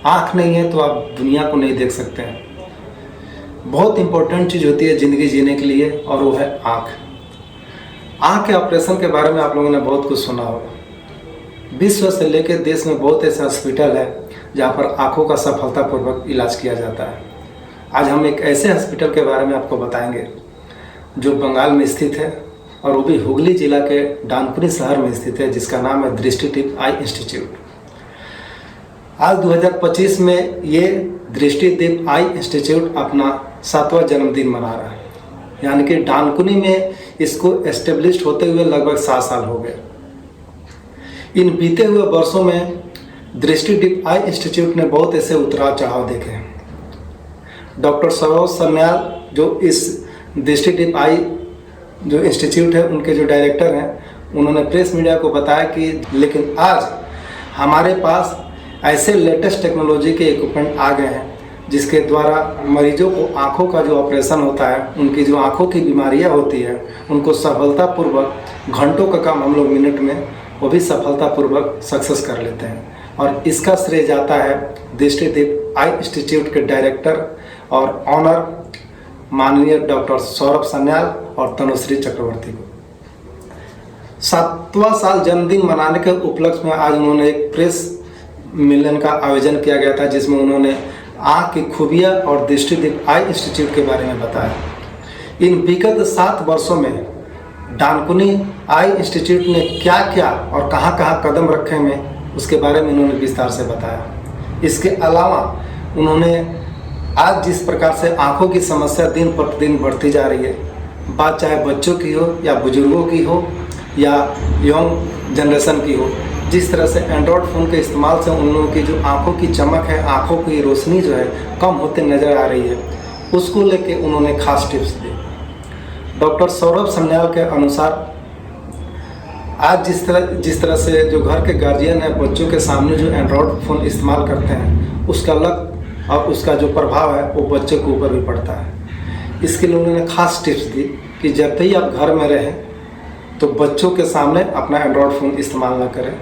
आँख नहीं है तो आप दुनिया को नहीं देख सकते हैं। बहुत इम्पोर्टेंट चीज़ होती है ज़िंदगी जीने के लिए, और वो है आँख। आँख के ऑपरेशन के बारे में आप लोगों ने बहुत कुछ सुना होगा। विश्व से लेकर देश में बहुत ऐसे हॉस्पिटल है जहाँ पर आँखों का सफलतापूर्वक इलाज किया जाता है। आज हम एक ऐसे हॉस्पिटल के बारे में आपको बताएंगे जो बंगाल में स्थित है, और वो भी हुगली जिला के डानकुनी शहर में स्थित है, जिसका नाम है दृष्टि दीप आई इंस्टीट्यूट। आज 2025 में ये दृष्टि दीप आई इंस्टीट्यूट अपना 7वां जन्मदिन मना रहा है। यानी कि डानकुनी में इसको एस्टेब्लिश होते हुए लगभग 7 साल हो गए। इन बीते हुए वर्षों में दृष्टि दीप आई इंस्टीट्यूट ने बहुत ऐसे उतार चढ़ाव देखे हैं। डॉक्टर सौरभ सन्याल जो इस दृष्टि दीप आई जो इंस्टीट्यूट है उनके जो डायरेक्टर हैं, उन्होंने प्रेस मीडिया को बताया कि लेकिन आज हमारे पास ऐसे लेटेस्ट टेक्नोलॉजी के इक्विपमेंट आ गए हैं जिसके द्वारा मरीजों को आँखों का जो ऑपरेशन होता है, उनकी जो आँखों की बीमारियां होती है, उनको सफलतापूर्वक घंटों का काम हम लोग मिनट में वो भी सफलतापूर्वक सक्सेस कर लेते हैं। और इसका श्रेय जाता है दृष्टि दीप आई इंस्टीट्यूट के डायरेक्टर और ऑनर माननीय डॉक्टर सौरभ सन्याल और तनुश्री चक्रवर्ती को। 7वां साल जन्मदिन मनाने के उपलक्ष्य में आज उन्होंने एक प्रेस मिलन का आयोजन किया गया था, जिसमें उन्होंने आँख की खूबियाँ और दृष्टि दीप आई इंस्टीट्यूट के बारे में बताया। इन विगत 7 वर्षों में डानकुनी आई इंस्टीट्यूट ने क्या क्या और कहाँ कहाँ कदम रखे हैं, उसके बारे में उन्होंने विस्तार से बताया। इसके अलावा उन्होंने आज जिस प्रकार से आँखों की समस्या दिन प्रतिदिन बढ़ती जा रही है, बात चाहे बच्चों की हो या बुजुर्गों की हो या यंग जनरेशन की हो, जिस तरह से एंड्रॉयड फ़ोन के इस्तेमाल से उन लोगों की जो आँखों की चमक है, आँखों की रोशनी जो है कम होते नज़र आ रही है, उसको लेके उन्होंने खास टिप्स दी। डॉक्टर सौरभ सन्याल के अनुसार आज जिस तरह से जो घर के गार्जियन है बच्चों के सामने जो एंड्रॉयड फ़ोन इस्तेमाल करते हैं, उसका लत और उसका जो प्रभाव है वो बच्चे के ऊपर भी पड़ता है। इसके लिए उन्होंने खास टिप्स दी कि जब भी आप घर में रहें तो बच्चों के सामने अपना एंड्रॉयड फ़ोन इस्तेमाल ना करें,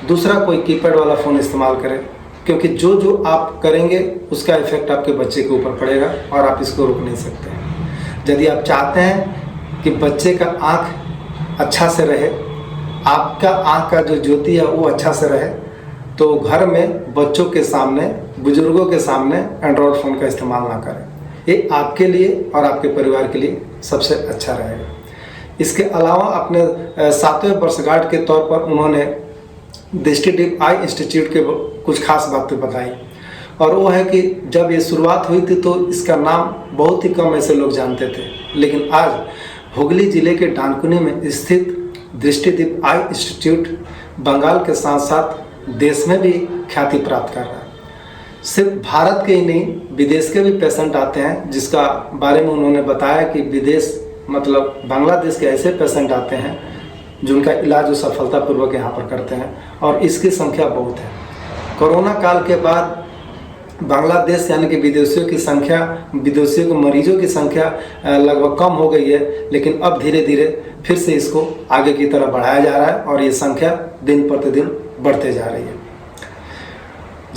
दूसरा कोई कीपैड वाला फ़ोन इस्तेमाल करें, क्योंकि जो आप करेंगे उसका इफेक्ट आपके बच्चे के ऊपर पड़ेगा और आप इसको रोक नहीं सकते हैं। यदि आप चाहते हैं कि बच्चे का आँख अच्छा से रहे, आपका आँख का जो ज्योति है वो अच्छा से रहे, तो घर में बच्चों के सामने, बुजुर्गों के सामने एंड्रॉयड फ़ोन का इस्तेमाल ना करें। ये आपके लिए और आपके परिवार के लिए सबसे अच्छा रहेगा। इसके अलावा अपने 7वें वर्षगांठ के तौर पर उन्होंने दृष्टि दीप आई इंस्टीट्यूट के कुछ खास बातें बताई, और वो है कि जब ये शुरुआत हुई थी तो इसका नाम बहुत ही कम ऐसे लोग जानते थे, लेकिन आज हुगली जिले के डानकुनी में स्थित दृष्टि दीप आई इंस्टीट्यूट बंगाल के साथ साथ देश में भी ख्याति प्राप्त कर रहा है। सिर्फ भारत के ही नहीं, विदेश के भी पेशेंट आते हैं, जिसका बारे में उन्होंने बताया कि विदेश मतलब बांग्लादेश के ऐसे पेशेंट आते हैं जिनका इलाज वो सफलतापूर्वक यहाँ पर करते हैं, और इसकी संख्या बहुत है। कोरोना काल के बाद बांग्लादेश यानी कि विदेशियों के मरीजों की संख्या लगभग कम हो गई है, लेकिन अब धीरे धीरे फिर से इसको आगे की तरफ बढ़ाया जा रहा है और ये संख्या दिन प्रतिदिन बढ़ते जा रही है।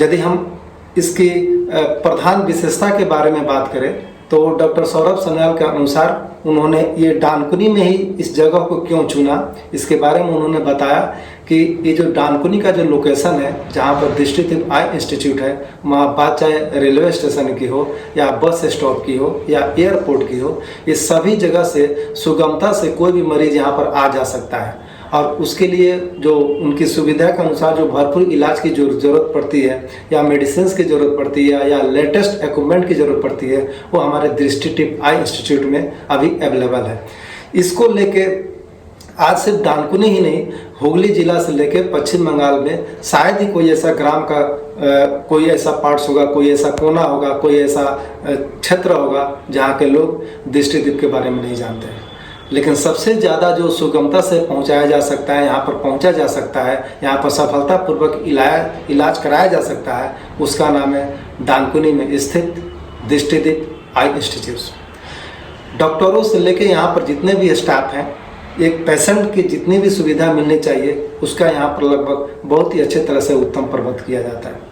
यदि हम इसकी प्रधान विशेषता के बारे में बात करें तो डॉक्टर सौरभ सन्याल के अनुसार उन्होंने ये डानकुनी में ही इस जगह को क्यों चुना, इसके बारे में उन्होंने बताया कि ये जो डानकुनी का जो लोकेशन है जहाँ पर दृष्टि दीप आई इंस्टीट्यूट है, वहाँ बात चाहे रेलवे स्टेशन की हो या बस स्टॉप की हो या एयरपोर्ट की हो, ये सभी जगह से सुगमता से कोई भी मरीज यहाँ पर आ जा सकता है, और उसके लिए जो उनकी सुविधा के अनुसार जो भरपूर इलाज की जो ज़रूरत पड़ती है या मेडिसिन की ज़रूरत पड़ती है या लेटेस्ट इक्विपमेंट की ज़रूरत पड़ती है, वो हमारे दृष्टि दीप आई इंस्टीट्यूट में अभी अवेलेबल है। इसको लेके आज सिर्फ डानकुनी ही नहीं, हुगली जिला से लेके पश्चिम बंगाल में शायद ही कोई ऐसा ग्राम का कोई ऐसा पार्ट्स होगा, कोई ऐसा कोना होगा, कोई ऐसा क्षेत्र होगा जहाँ के लोग दृष्टि दीप के बारे में नहीं जानते हैं। लेकिन सबसे ज़्यादा जो सुगमता से पहुंचाया जा सकता है, यहाँ पर पहुंचा जा सकता है, यहाँ पर सफलतापूर्वक इलाज कराया जा सकता है, उसका नाम है डानकुनी में स्थित दृष्टि दीप आई इंस्टीट्यूट। डॉक्टरों से लेकर यहाँ पर जितने भी स्टाफ हैं, एक पेशेंट की जितनी भी सुविधा मिलनी चाहिए उसका यहाँ पर लगभग बहुत ही अच्छे तरह से उत्तम प्रबंध किया जाता है।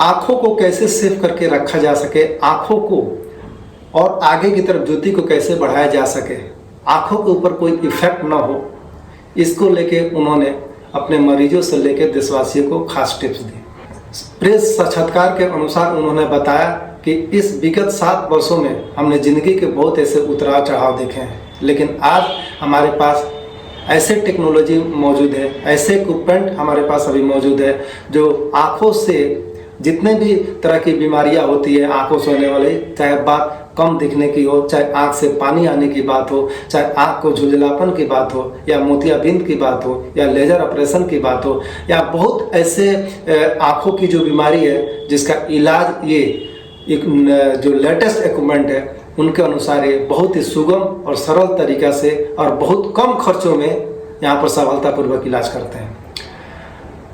आँखों को कैसे सेव करके रखा जा सके, आँखों को और आगे की तरफ ज्योति को कैसे बढ़ाया जा सके, आँखों के ऊपर कोई इफेक्ट ना हो, इसको लेके उन्होंने अपने मरीजों से लेकर देशवासियों को खास टिप्स दी। प्रेस साक्षात्कार के अनुसार उन्होंने बताया कि इस विगत 7 वर्षों में हमने ज़िंदगी के बहुत ऐसे उतार चढ़ाव देखे हैं, लेकिन आज हमारे पास ऐसे टेक्नोलॉजी मौजूद है, ऐसे इक्विपमेंट हमारे पास अभी मौजूद है जो आँखों से जितने भी तरह की बीमारियां होती है आँखों से होने वाली, चाहे बात कम दिखने की हो, चाहे आँख से पानी आने की बात हो, चाहे आँख को झुंझलापन की बात हो, या मोतियाबिंद की बात हो, या लेजर ऑपरेशन की बात हो, या बहुत ऐसे आँखों की जो बीमारी है जिसका इलाज ये एक जो लेटेस्ट इक्विपमेंट है उनके अनुसार ये बहुत ही सुगम और सरल तरीका से और बहुत कम खर्चों में यहाँ पर सफलतापूर्वक इलाज करते हैं।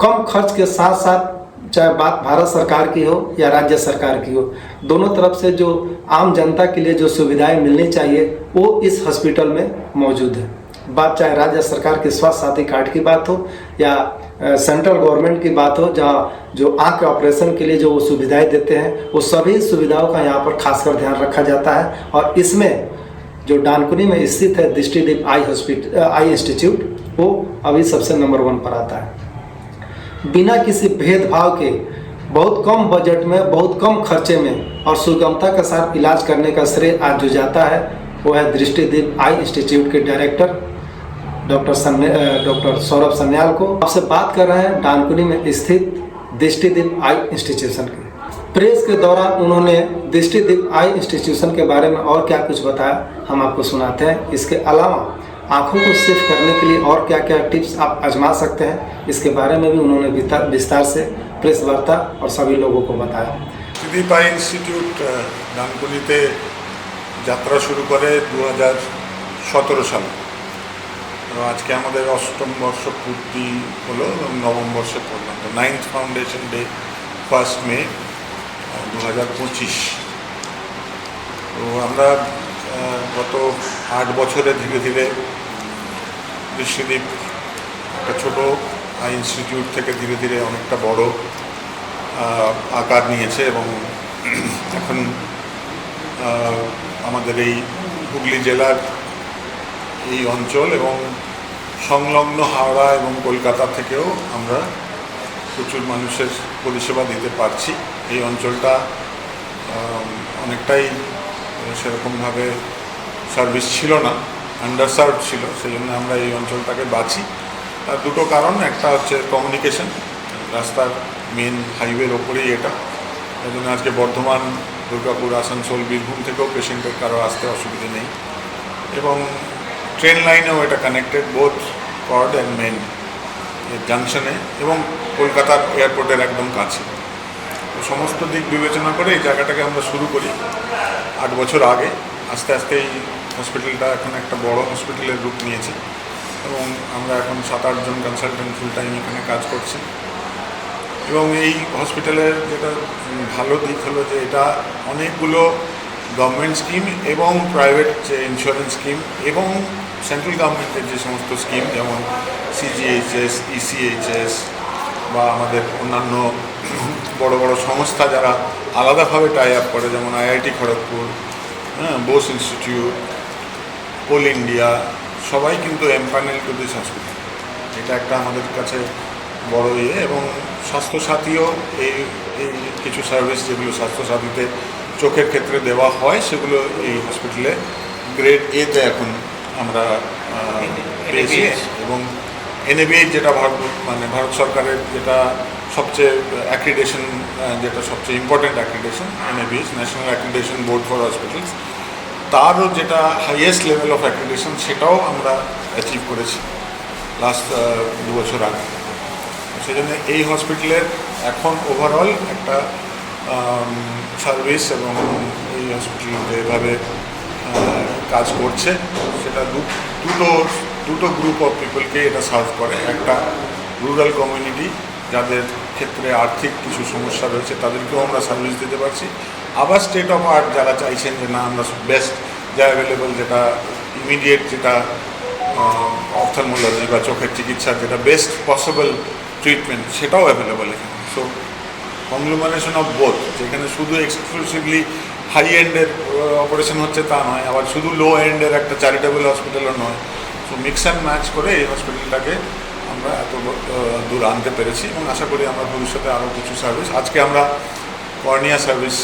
कम खर्च के साथ साथ चाहे बात भारत सरकार की हो या राज्य सरकार की हो, दोनों तरफ से जो आम जनता के लिए जो सुविधाएं मिलनी चाहिए वो इस हॉस्पिटल में मौजूद है। बात चाहे राज्य सरकार के स्वास्थ्य साथी कार्ड की बात हो या सेंट्रल गवर्नमेंट की बात हो, जहाँ जो आँख के ऑपरेशन के लिए जो वो सुविधाएं देते हैं वो सभी सुविधाओं का यहाँ पर खासकर ध्यान रखा जाता है। और इसमें जो डानकुनी में स्थित है दृष्टिदीप आई इंस्टीट्यूट, वो अभी सबसे नंबर 1 पर आता है। बिना किसी भेदभाव के बहुत कम बजट में, बहुत कम खर्चे में और सुगमता के साथ इलाज करने का श्रेय आज जो जाता है वो है दृष्टिदीप आई इंस्टीट्यूट के डायरेक्टर डॉक्टर सौरभ सन्याल को। आपसे बात कर रहे हैं डानकुनी में स्थित दृष्टिदीप आई इंस्टीट्यूशन की। प्रेस के दौरान उन्होंने दृष्टिदीप आई इंस्टीट्यूशन के बारे में और क्या कुछ बताया, हम आपको सुनाते हैं। इसके अलावा आँखों को सेव करने के लिए और क्या क्या टिप्स आप आजमा सकते हैं, इसके बारे में भी उन्होंने विस्तार से प्रेस वार्ता और सभी लोगों को बताया। दृष्टिदीप आई इंस्टीट्यूट डानकुनीते যাত্রা শুরু করে 2017 সালে। আজকে আমাদের 8ম বর্ষ পূর্তি হলো এবং 9ম বর্ষে পড়লাম। তো 9th ফাউন্ডেশন ডে 1 মে 2025। তো আমরা গত 8 বছরে ধীরে ধীরে দৃষ্টিদীপ একটা ছোটো আই ইনস্টিটিউট থেকে ধীরে ধীরে অনেকটা বড় আকার নিয়েছে এবং এখন আমাদের এই হুগলি জেলার এই অঞ্চল এবং সংলগ্ন হাওড়া এবং কলকাতা থেকেও আমরা প্রচুর মানুষের পরিষেবা দিতে পারছি। এই অঞ্চলটা অনেকটাই সেরকমভাবে সার্ভিস ছিল না, আন্ডারসার্ভড ছিল, সেই জন্য আমরা এই অঞ্চলটাকে বাছি। তার দুটো কারণ, একটা হচ্ছে কমিউনিকেশন, রাস্তার মেন হাইওয়ের ওপরেই এটা, এই জন্য আজকে বর্ধমান, দুর্গাপুর, আসানসোল, বীরভূম থেকেও পেশেন্টের কারো আসতে অসুবিধে নেই এবং ট্রেন লাইনেও এটা connected, both chord and main জাংশনে এবং কলকাতার এয়ারপোর্টের একদম কাছে। তো সমস্ত দিক বিবেচনা করে এই জায়গাটাকে আমরা শুরু করি 8 বছর আগে। আস্তে আস্তে এই হসপিটালটা এখন একটা বড় হসপিটালের রূপ নিয়েছে এবং আমরা এখন 7-8 জন কনসালটেন্ট ফুল টাইম এখানে কাজ করছি। এবং এই হসপিটালের যেটা ভালো দিক হলো যে এটা অনেকগুলো গভর্নমেন্ট স্কিম এবং প্রাইভেট যে ইন্স্যুরেন্স স্কিম এবং সেন্ট্রাল গভর্নমেন্টের যে সমস্ত স্কিম, যেমন সিজিএইচএস, ইসিএইচএস বা আমাদের অন্যান্য বড় বড় সংস্থা যারা আলাদাভাবে টাই আপ করে, যেমন আইআইটি খড়গপুর, বোস ইনস্টিটিউট, কোল ইন্ডিয়া, সবাই কিন্তু এমপ্যানেল টু দিস হসপিটাল। এটা একটা আমাদের কাছে বড় এবং স্বাস্থ্যসাথীও এই কিছু সার্ভিস যেগুলো স্বাস্থ্যসাথীতে চোখের ক্ষেত্রে দেওয়া হয় সেগুলো এই হসপিটালে গ্রেড এতে এখন আমরা পেয়েছি। এবং এনএবিএইচ যেটা ভারত সরকারের যেটা সবচেয়ে অ্যাক্রিডেশন, যেটা সবচেয়ে important accreditation, NABH national accreditation board for hospitals, তারও যেটা হাইয়েস্ট লেভেল অফ অ্যাক্রিডেশন সেটাও আমরা অ্যাচিভ করেছি লাস্ট 2 বছর আগে। সেই জন্য এই হসপিটালের এখন ওভারঅল একটা সার্ভিস এবং এই হসপিটাল যেভাবে কাজ করছে সেটা দুটো গ্রুপ অফ পিপলকে এটা সার্ভ করে। একটা রুরাল কমিউনিটি যাদের ক্ষেত্রে আর্থিক কিছু সমস্যা রয়েছে তাদেরকেও আমরা সার্ভিস দিতে পারছি। আবার স্টেট অফ আর্ট যারা চাইছেন যে না আমরা বেস্ট যা অ্যাভেলেবল, যেটা ইমিডিয়েট, যেটা অপথলমোলজি বা চোখের চিকিৎসার যেটা বেস্ট পসিবল ট্রিটমেন্ট, সেটাও অ্যাভেলেবল এখানে। সো কংগ্লোমারেশন অফ বোথ, যেখানে শুধু এক্সক্লুসিভলি হাই এন্ডের অপারেশন হচ্ছে তা নয়, আবার শুধু লো এন্ডের একটা চ্যারিটেবল হসপিটালও নয়। সো মিক্স অ্যান্ড ম্যাচ করে এই হসপিটালটাকে আমরা এত দূর আনতে পেরেছি এবং আশা করি আমরা ভবিষ্যতে আরও কিছু সার্ভিস, আজকে আমরা কর্নিয়া সার্ভিস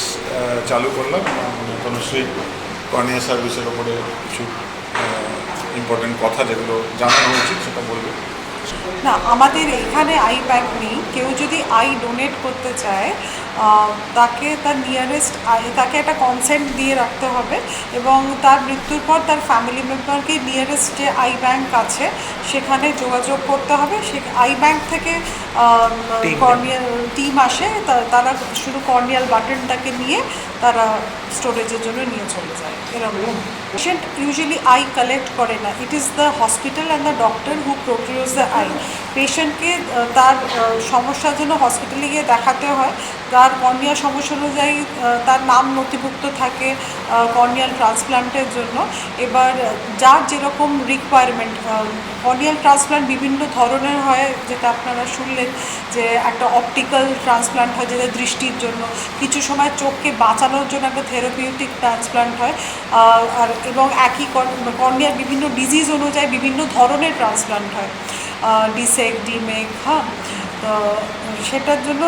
চালু করলাম। তনুশ্রী কর্নিয়া সার্ভিসের ওপরে কিছু ইম্পর্টেন্ট কথা যেগুলো জানানো উচিত সেটা বলবে। না, আমাদের এখানে আই ব্যাংক নেই। কেউ যদি আই ডোনেট করতে চায় তাকে তার নিয়ারেস্ট তাকে একটা কনসেন্ট দিয়ে রাখতে হবে এবং তার মৃত্যুর পর তার ফ্যামিলি মেম্বারকে নিয়ারেস্ট যে আই ব্যাংক আছে সেখানে যোগাযোগ করতে হবে। সে আই ব্যাংক থেকে কর্নিয়াল টিম আসে, তারা শুধু কর্নিয়াল বাটনটাকে নিয়ে তারা স্টোরেজের জন্য নিয়ে চলে যায়। এরকম পেশেন্ট ইউজুয়ালি আই কালেক্ট করে না, it is the hospital and the doctor who procures the eye. পেশেন্টকে তার সমস্যার জন্য হসপিটালে গিয়ে দেখাতে হয়, তার কর্নিয়া সমস্যা অনুযায়ী তার নাম নথিভুক্ত থাকে কর্নিয়াল ট্রান্সপ্লান্টের জন্য। এবার যার যেরকম রিকোয়ারমেন্ট, কর্নিয়াল ট্রান্সপ্লান্ট বিভিন্ন ধরনের হয়, যেটা আপনারা শুনলেন যে একটা অপটিক্যাল ট্রান্সপ্লান্ট হয় যেটা দৃষ্টির জন্য, কিছু সময় চোখকে বাঁচানোর জন্য একটা থেরাপিউটিক ট্রান্সপ্লান্ট হয়, আর এবং একই কর্নিয়ার বিভিন্ন ডিজিজ অনুযায়ী বিভিন্ন ধরনের ট্রান্সপ্লান্ট হয়, ডিসেক, ডিমেক। হ্যাঁ, তো সেটার জন্য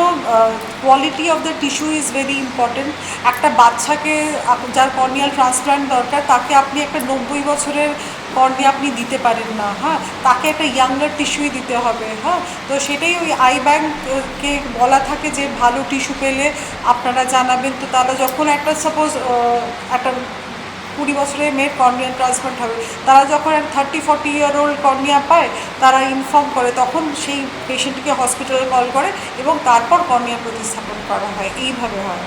quality of the tissue is very important. একটা বাচ্চাকে যার কর্নিয়াল ট্রান্সপ্লান্ট দরকার তাকে আপনি একটা 90 বছরের কর্নিয়া আপনি দিতে পারেন না। হ্যাঁ, তাকে একটা ইয়াঙ্গার টিস্যুই দিতে হবে। হ্যাঁ, তো সেটাই ওই আই ব্যাংককে বলা থাকে যে ভালো টিস্যু পেলে আপনারা জানাবেন। তো তারা যখন একটা সাপোজ একটা 20 বছরের মেয়ের কর্নিয়াল ট্রান্সপ্লান্ট হবে, তারা যখন 30-40 ইয়ার ওল্ড কর্নিয়া পায় তারা ইনফর্ম করে, তখন সেই পেশেন্টকে হসপিটালে কল করে এবং তারপর কর্নিয়া প্রতিস্থাপন করা হয়। এইভাবে হয়।